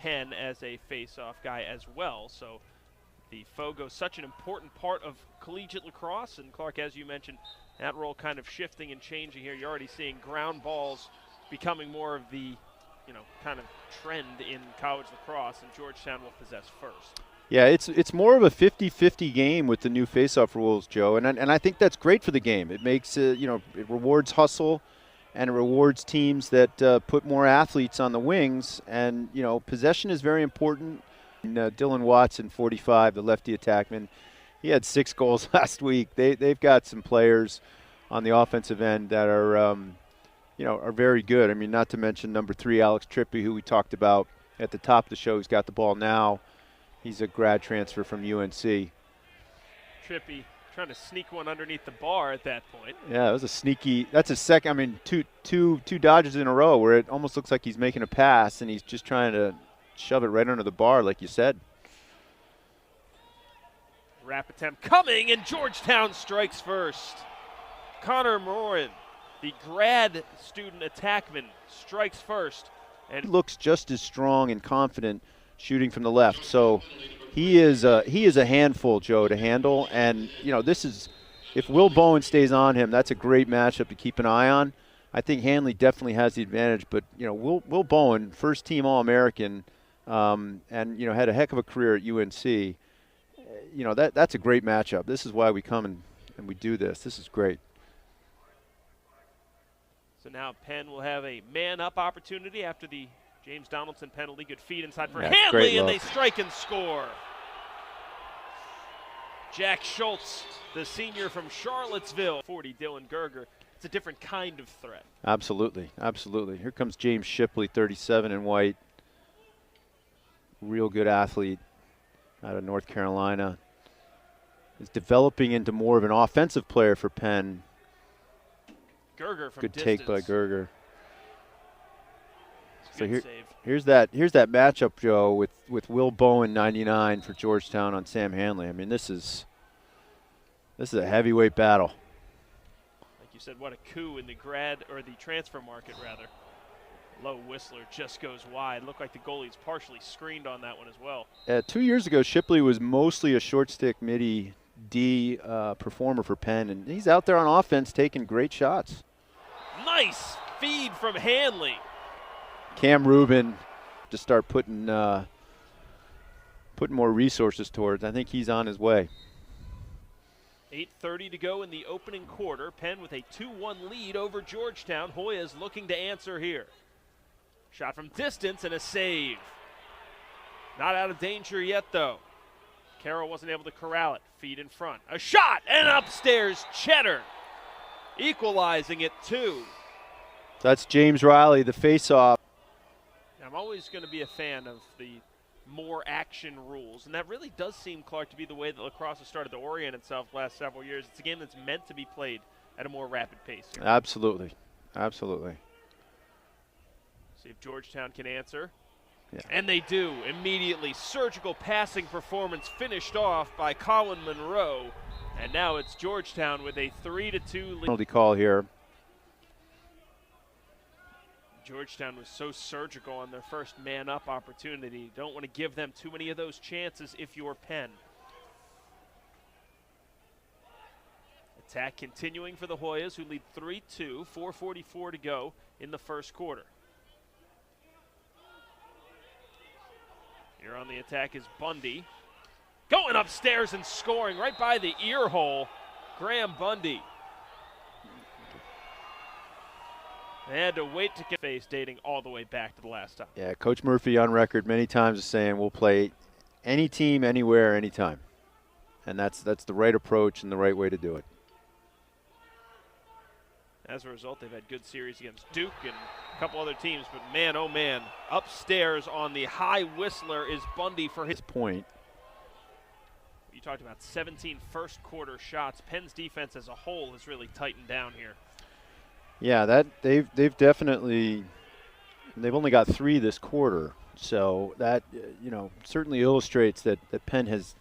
Penn as a face-off guy as well. So the Fogo, such an important part of collegiate lacrosse. And Clark, as you mentioned, that role kind of shifting and changing here. You're already seeing ground balls becoming more of the, kind of trend in college lacrosse, and Georgetown will possess first. Yeah, it's more of a 50-50 game with the new face-off rules, Joe, and I think that's great for the game. It makes it rewards hustle, and it rewards teams that put more athletes on the wings, and possession is very important. And, Dylan Watson, 45, the lefty attackman, he had 6 goals last week. They've got some players on the offensive end that are very good. I mean, not to mention number 3, Alex Trippi, who we talked about at the top of the show. He's got the ball now. He's a grad transfer from UNC. Trippi trying to sneak one underneath the bar at that point. Yeah, it was a sneaky. That's a second. I mean, two dodges in a row where it almost looks like he's making a pass and he's just trying to shove it right under the bar, like you said. Wrap attempt coming, and Georgetown strikes first. Connor Morin, the grad student attackman, strikes first. And he looks just as strong and confident shooting from the left. So he is a handful, Joe, to handle. And, this is – if Will Bowen stays on him, that's a great matchup to keep an eye on. I think Handley definitely has the advantage. But, Will Bowen, first-team All-American, and, had a heck of a career at UNC. That's a great matchup. This is why we come and we do this. This is great. So now Penn will have a man-up opportunity after the James Donaldson penalty. Good feed inside for Handley, and they strike and score. Jack Schultz, the senior from Charlottesville. 40, Dylan Gergar. It's a different kind of threat. Absolutely, absolutely. Here comes James Shipley, 37 in white. Real good athlete out of North Carolina. Is developing into more of an offensive player for Penn. Gergar from good distance. Take by Gergar. So save. Here's that matchup, Joe, with Will Bowen, 99 for Georgetown on Sam Handley. I mean, this is a heavyweight battle. Like you said, what a coup in the transfer market rather. Low Whistler just goes wide. Looked like the goalie's partially screened on that one as well. 2 years ago, Shipley was mostly a short stick midi D performer for Penn, and he's out there on offense taking great shots. Nice feed from Handley. Cam Rubin to start putting more resources towards. I think he's on his way. 8:30 to go in the opening quarter. Penn with a 2-1 lead over Georgetown. Hoyas looking to answer here. Shot from distance and a save. Not out of danger yet, though. Carroll wasn't able to corral it. Feed in front. A shot and upstairs Cheddar. Equalizing it 2. That's James Riley, the face-off. I'm always going to be a fan of the more action rules, and that really does seem, Clark, to be the way that lacrosse has started to orient itself the last several years. It's a game that's meant to be played at a more rapid pace here. Absolutely. Absolutely. See if Georgetown can answer. Yeah. And they do immediately. Surgical passing performance finished off by Colin Monroe. And now it's Georgetown with a 3-2 lead. Penalty call here. Georgetown was so surgical on their first man-up opportunity. Don't want to give them too many of those chances if you're Penn. Attack continuing for the Hoyas, who lead 3-2, 4:44 to go in the first quarter. Here on the attack is Bundy. Going upstairs and scoring right by the ear hole. Graham Bundy. They had to wait to get face dating all the way back to the last time. Yeah, Coach Murphy on record many times is saying we'll play any team, anywhere, anytime. And that's the right approach and the right way to do it. As a result, they've had good series against Duke and a couple other teams, but man, oh man, upstairs on the high whistler is Bundy for his point. You talked about 17 first quarter shots. Penn's defense as a whole has really tightened down here. Yeah, that they've definitely they've only got 3 this quarter, so that certainly illustrates that Penn has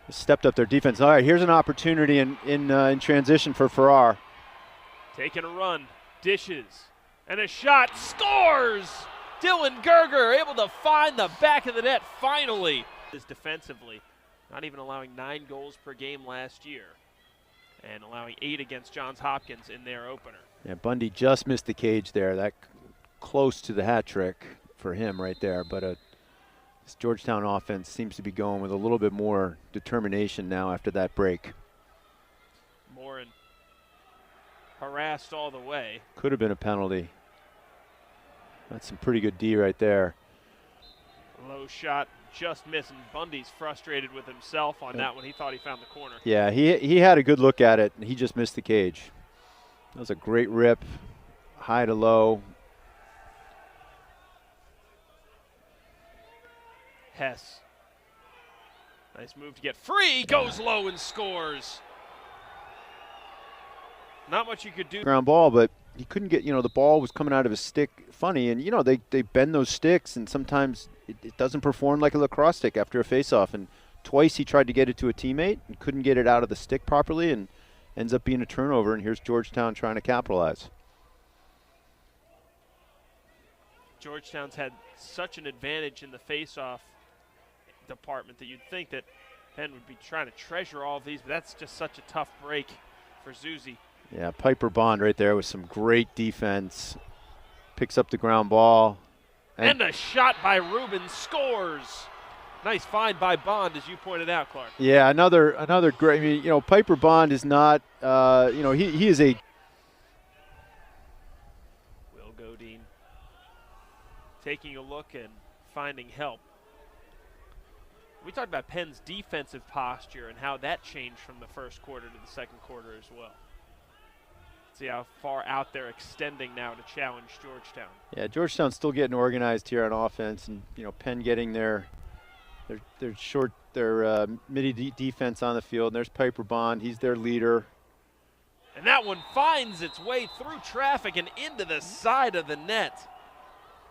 stepped up their defense. All right, here's an opportunity in transition for Farrar. Taking a run, dishes, and a shot, scores! Dylan Gergar able to find the back of the net finally. Defensively, not even allowing 9 goals per game last year, and allowing 8 against Johns Hopkins in their opener. Yeah, Bundy just missed the cage there. That close to the hat trick for him right there. But this Georgetown offense seems to be going with a little bit more determination now after that break. Morin harassed all the way. Could have been a penalty. That's some pretty good D right there. Low shot, just missing. Bundy's frustrated with himself on that one. He thought he found the corner. Yeah, he had a good look at it, and he just missed the cage. That was a great rip, high to low. Hess. Nice move to get free. Goes low and scores. Not much you could do. Ground ball, but he couldn't get, the ball was coming out of his stick funny. And, they bend those sticks, and sometimes it doesn't perform like a lacrosse stick after a faceoff. And twice he tried to get it to a teammate and couldn't get it out of the stick properly, and ends up being a turnover. And here's Georgetown trying to capitalize. Georgetown's had such an advantage in the faceoff department that you'd think that Penn would be trying to treasure all of these, but that's just such a tough break for Zuzi. Yeah, Piper Bond right there with some great defense. Picks up the ground ball. And a shot by Rubin, scores. Nice find by Bond, as you pointed out, Clark. Yeah, another great. Piper Bond is not. He is a. Will Godine taking a look and finding help. We talked about Penn's defensive posture and how that changed from the first quarter to the second quarter as well. See how far out they're extending now to challenge Georgetown. Yeah, Georgetown's still getting organized here on offense, and Penn getting their midi defense on the field. And there's Piper Bond. He's their leader. And that one finds its way through traffic and into the side of the net.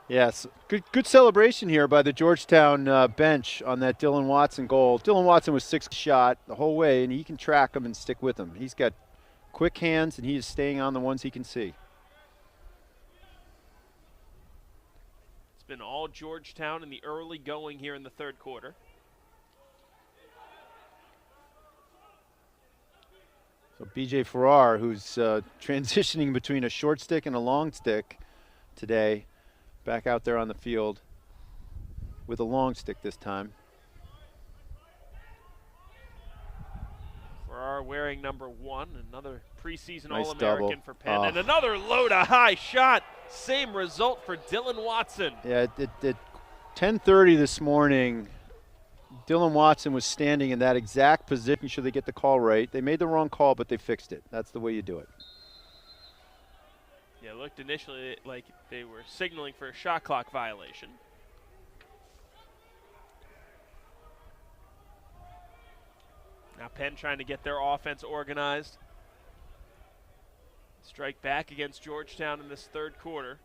Yes, good celebration here by the Georgetown bench on that Dylan Watson goal. Dylan Watson was 6 shot the whole way, and he can track him and stick with him. He's got quick hands, and he is staying on the ones he can see. It's been all Georgetown in the early going here in the third quarter. So B.J. Farrar, who's transitioning between a short stick and a long stick today, back out there on the field with a long stick this time. Farrar wearing number 1, another preseason Nice All-American double. for Penn, and another low-to-high shot. Same result for Dylan Watson. Yeah, at 10:30 this morning, Dylan Watson was standing in that exact position. Should they get the call right? They made the wrong call, but they fixed it. That's the way you do it. Yeah, it looked initially like they were signaling for a shot clock violation. Now Penn trying to get their offense organized. Strike back against Georgetown in this third quarter.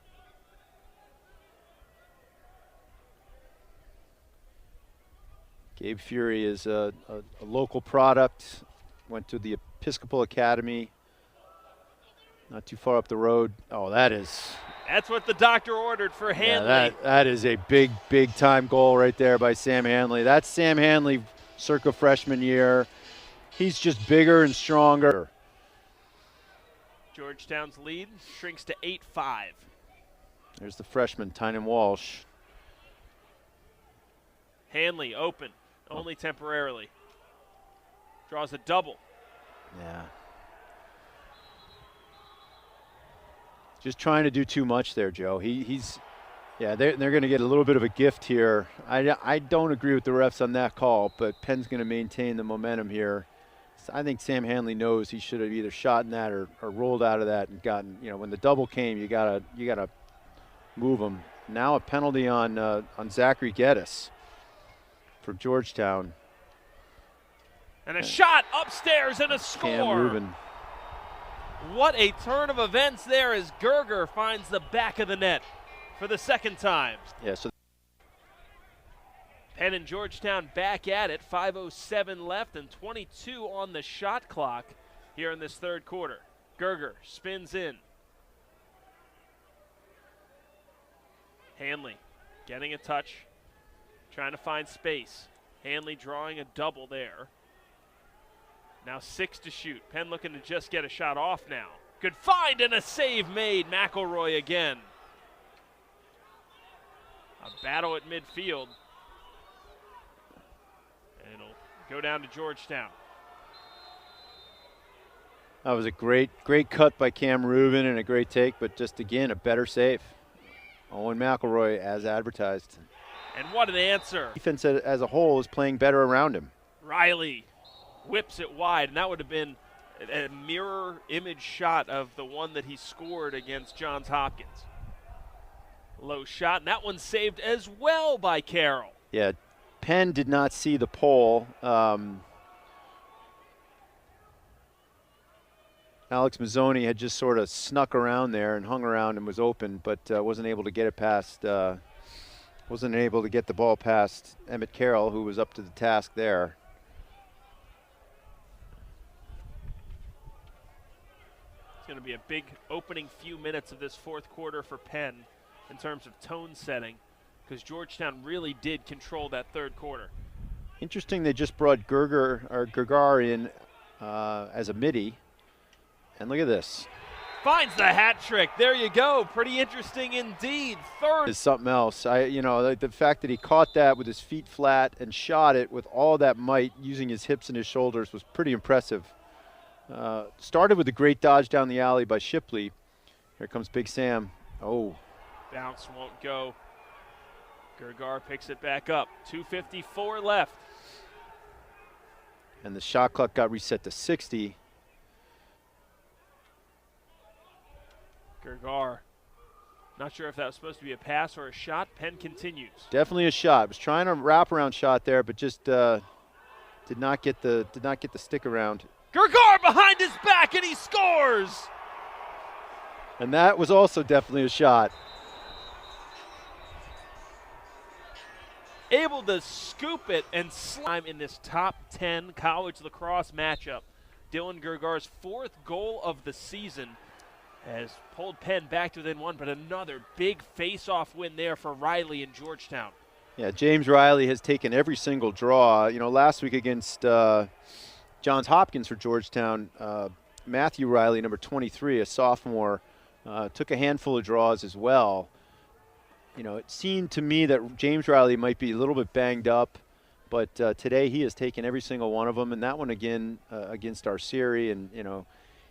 Gabe Fury is a local product. Went to the Episcopal Academy. Not too far up the road. Oh, that's what the doctor ordered for Handley. Yeah, that is a big time goal right there by Sam Handley. That's Sam Handley circa freshman year. He's just bigger and stronger. Georgetown's lead shrinks to 8-5. There's the freshman, Tynan Walsh. Handley open, only temporarily. Draws a double. Yeah. Just trying to do too much there, Joe. They're going to get a little bit of a gift here. I don't agree with the refs on that call, but Penn's going to maintain the momentum here. So I think Sam Handley knows he should have either shot in that or rolled out of that and gotten, when the double came, you gotta move him. Now a penalty on Zachary Geddes for Georgetown. And a shot upstairs and a score. Cam Rubin. What a turn of events there as Gergar finds the back of the net for the second time. Yeah, so Penn and Georgetown back at it. 5:07 left and 22 on the shot clock here in this third quarter. Gergar spins in. Handley getting a touch, trying to find space. Handley drawing a double there. Now 6 to shoot. Penn looking to just get a shot off now. Good find and a save made. McElroy again. A battle at midfield. And it'll go down to Georgetown. That was a great cut by Cam Rubin and a great take, but just again, a better save. Owen McElroy as advertised. And what an answer. Defense as a whole is playing better around him. Riley whips it wide, and that would have been a mirror image shot of the one that he scored against Johns Hopkins. Low shot, and that one's saved as well by Carroll. Yeah, Penn did not see the pole. Alex Mazzoni had just sort of snuck around there and hung around and was open, but wasn't able to get it past. Wasn't able to get the ball past Emmett Carroll, who was up to the task there. It's going to be a big opening few minutes of this fourth quarter for Penn in terms of tone setting, because Georgetown really did control that third quarter. Interesting, they just brought Gergar in as a midi. And look at this. Finds the hat trick. There you go. Pretty interesting indeed. Third is something else. The fact that he caught that with his feet flat and shot it with all that might using his hips and his shoulders was pretty impressive. Started with a great dodge down the alley by Shipley. Here comes Big Sam. Oh. Bounce won't go. Gergar picks it back up. 2:54 left. And the shot clock got reset to 60. Gergar, not sure if that was supposed to be a pass or a shot. Penn continues. Definitely a shot. Was trying a wraparound shot there, but just did not get the stick around. Gergar behind his back, and he scores. And that was also definitely a shot. Able to scoop it and slime in this top 10 college lacrosse matchup. Dylan Gergar's 4th goal of the season has pulled Penn back to within one, but another big face-off win there for Riley in Georgetown. Yeah, James Riley has taken every single draw. Last week against Johns Hopkins for Georgetown, Matthew Riley, number 23, a sophomore, took a handful of draws as well. It seemed to me that James Riley might be a little bit banged up, but today he has taken every single one of them, and that one again against Arceri, and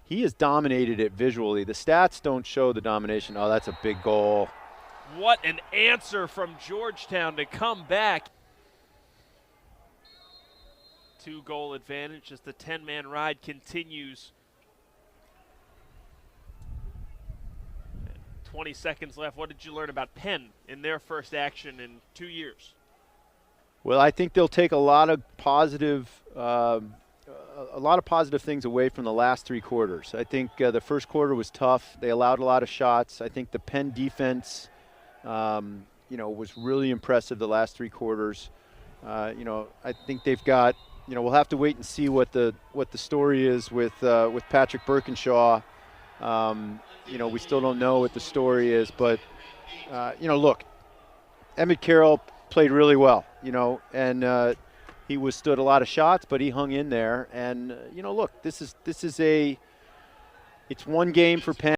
he has dominated it visually. The stats don't show the domination. Oh, that's a big goal. What an answer from Georgetown to come back. 2-goal advantage as the 10-man ride continues. 20 seconds left. What did you learn about Penn in their first action in 2 years? Well, I think they'll take a lot of positive things away from the last 3 quarters. I think the first quarter was tough. They allowed a lot of shots. I think the Penn defense, was really impressive the last 3 quarters. I think they've got, we'll have to wait and see what the story is with Patrick Birkinshaw. We still don't know what the story is, but look, Emmett Carroll played really well, and he withstood a lot of shots, but he hung in there. And look, it's one game for Penn.